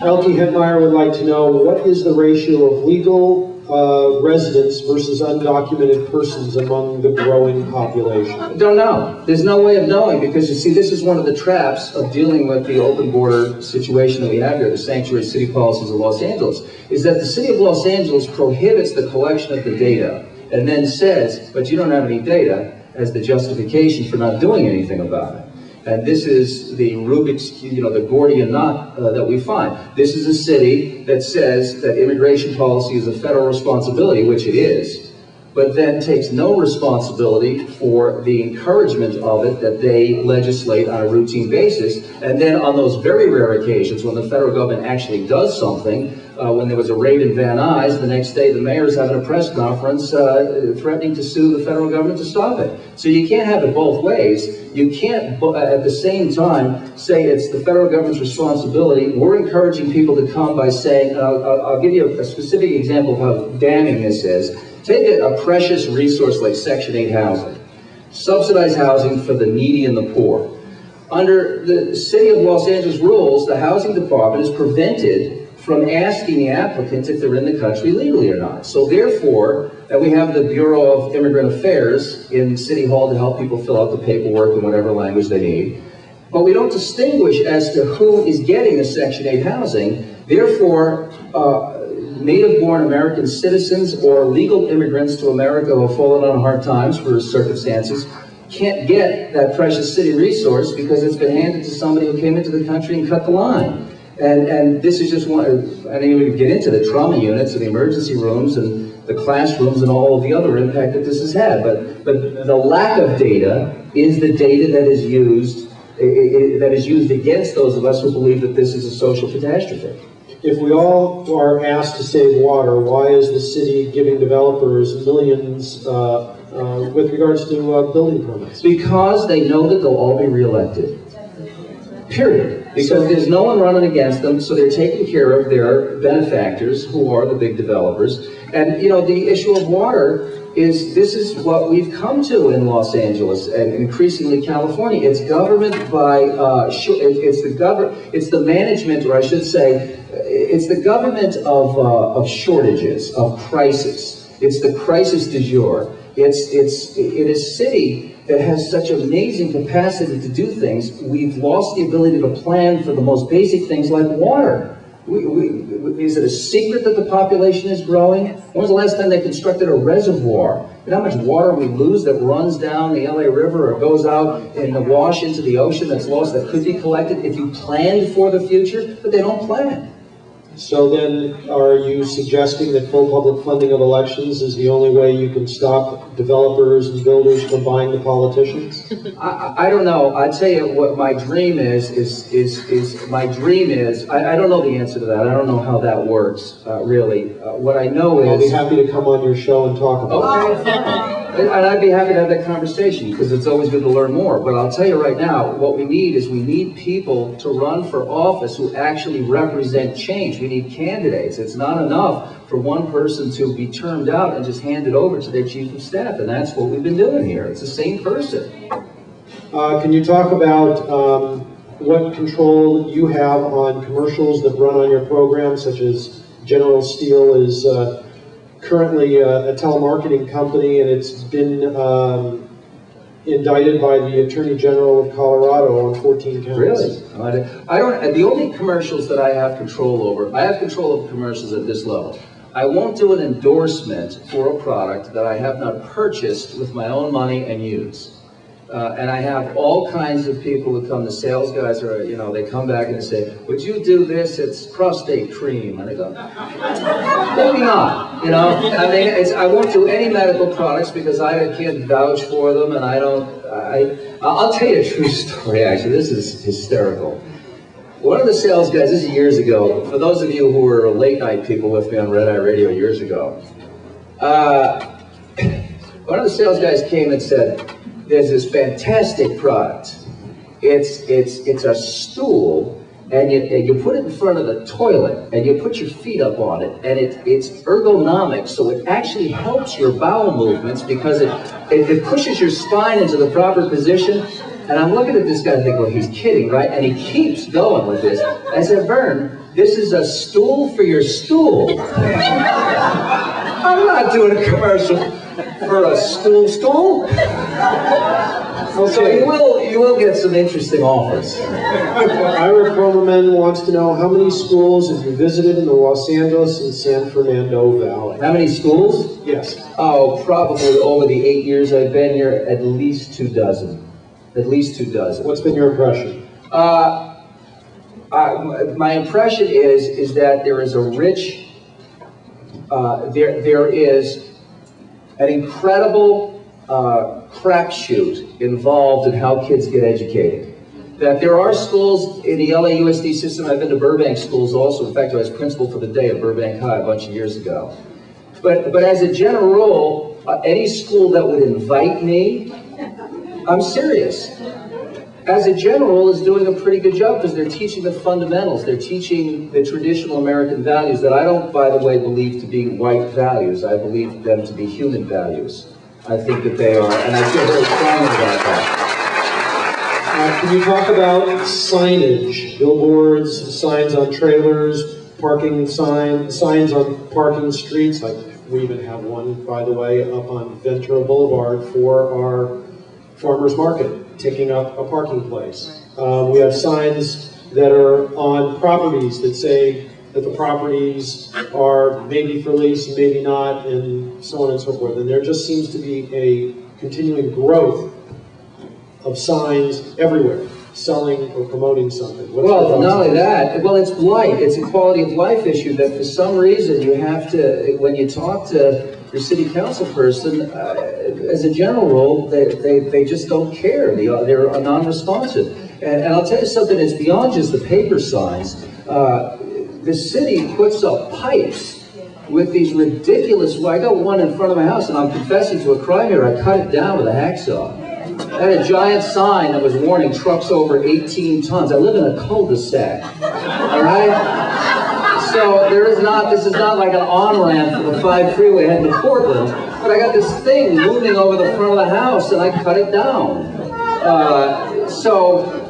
Elke Hetmeyer would like to know, what is the ratio of legal residents versus undocumented persons among the growing population? I don't know. There's no way of knowing, because you see, this is one of the traps of dealing with the open border situation that we have here, the sanctuary city policies of Los Angeles, is that the city of Los Angeles prohibits the collection of the data and then says, but you don't have any data, as the justification for not doing anything about it. And this is the Rubik's, the Gordian knot that we find. This is a city that says that immigration policy is a federal responsibility, which it is, but then takes no responsibility for the encouragement of it that they legislate on a routine basis. And then on those very rare occasions when the federal government actually does something, when there was a raid in Van Nuys, the next day the mayor's having a press conference threatening to sue the federal government to stop it. So you can't have it both ways. You can't at the same time say it's the federal government's responsibility. We're encouraging people to come by saying, I'll give you a specific example of how damning this is. Take a precious resource like Section 8 housing. Subsidized housing for the needy and the poor. Under the City of Los Angeles rules, the housing department is prevented from asking the applicants if they're in the country legally or not. So therefore, we have the Bureau of Immigrant Affairs in City Hall to help people fill out the paperwork in whatever language they need. But we don't distinguish as to who is getting the Section 8 housing. Therefore, native-born American citizens or legal immigrants to America who have fallen on hard times for circumstances can't get that precious city resource because it's been handed to somebody who came into the country and cut the line. And this is just one, I didn't even get into the trauma units and the emergency rooms and the classrooms and all of the other impact that this has had. But the lack of data is the data that is used against those of us who believe that this is a social catastrophe. If we all are asked to save water, why is the city giving developers millions with regards to building permits? Because they know that they'll all be reelected. Period. Because there's no one running against them, so they're taking care of their benefactors, who are the big developers. And the issue of water is, this is what we've come to in Los Angeles and increasingly California. It's government by it's the management, or I should say, it's the government of shortages, of crisis. It's the crisis du jour. In a city that has such amazing capacity to do things, we've lost the ability to plan for the most basic things like water. Is it a secret that the population is growing? When was the last time they constructed a reservoir? And how much water we lose that runs down the LA River or goes out in the wash into the ocean that's lost, that could be collected if you planned for the future, but they don't plan. So then, are you suggesting that full public funding of elections is the only way you can stop developers and builders from buying the politicians? I don't know. I tell you what my dream is my dream is, I don't know the answer to that. I don't know how that works, really. What I know is... I'll be happy to come on your show and talk about it. Okay. And I'd be happy to have that conversation, because it's always good to learn more. But I'll tell you right now, what we need is we need people to run for office who actually represent change. We need candidates. It's not enough for one person to be termed out and just hand it over to their chief of staff. And that's what we've been doing here. It's the same person. Can you talk about what control you have on commercials that run on your program, such as General Steel is currently a telemarketing company, and it's been indicted by the Attorney General of Colorado on 14 counts. Really? I don't. The only commercials that I have control over, I have control of commercials at this level. I won't do an endorsement for a product that I have not purchased with my own money and use. And I have all kinds of people who come, the sales guys, or they come back and say, "Would you do this? It's prostate cream." And I go, "Maybe not." I mean, I won't do any medical products because I can't vouch for them, and I'll tell you a true story. Actually, this is hysterical. One of the sales guys, this is years ago. For those of you who were late night people with me on Red Eye Radio years ago, one of the sales guys came and said, "There's this fantastic product. It's a stool, and you put it in front of the toilet, and you put your feet up on it, and it's ergonomic, so it actually helps your bowel movements because it pushes your spine into the proper position." And I'm looking at this guy and thinking, well, he's kidding, right? And he keeps going with this. I said, "Vern, This is a stool for your stool. I'm not doing a commercial for a stool. So you will get some interesting offers. Ira Cromerman wants to know, how many schools have you visited in the Los Angeles and San Fernando Valley? How many schools? Yes. Oh, probably over the 8 years I've been here, at least 2 dozen. At least 2 dozen. What's been your impression? My impression is that there is a rich, there is an incredible crapshoot involved in how kids get educated. That there are schools in the LAUSD system. I've been to Burbank schools also. In fact, I was principal for the day at Burbank High a bunch of years ago. But as a general rule, any school that would invite me, I'm serious, as a general rule, is doing a pretty good job because they're teaching the fundamentals. They're teaching the traditional American values that I don't, by the way, believe to be white values. I believe them to be human values. I think that they are, and I feel very strongly about that. Can you talk about signage, billboards, signs on trailers, parking signs on parking streets? Like, we even have one, by the way, up on Ventura Boulevard for our farmers market, taking up a parking place. We have signs that are on properties that say that the properties are maybe for lease, maybe not, and so on and so forth. And there just seems to be a continuing growth of signs everywhere, selling or promoting something. Well, not only that, well, it's blight. It's a quality of life issue that for some reason you have to, when you talk to your city council person, as a general rule, they just don't care. They're non-responsive. And I'll tell you something, it's beyond just the paper signs. The city puts up pipes with these ridiculous, well, I got one in front of my house, and I'm confessing to a crime here. I cut it down with a hacksaw. I had a giant sign that was warning trucks over 18 tons. I live in a cul-de-sac, all right? So this is not like an on-ramp for the 5 freeway heading to Portland, but I got this thing looming over the front of the house, and I cut it down. So,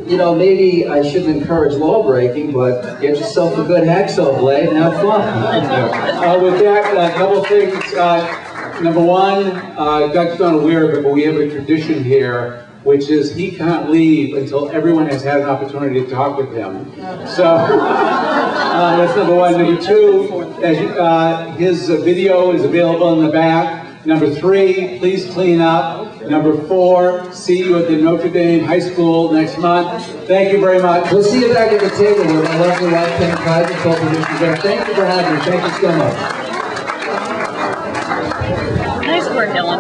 you know, maybe I shouldn't encourage law breaking, but get yourself a good hacksaw blade and have fun. With that, a couple things. Number one, Doug's not aware of it, but we have a tradition here, which is he can't leave until everyone has had an opportunity to talk with him. So that's number one. Number two, his video is available in the back. Number three, please clean up. Number four, see you at the Notre Dame High School next month. Thank you very much. We'll see you back at the table with my lovely wife, Penny Pride, and co-producers there. Thank you for having me. Thank you so much. Nice work, Ellen.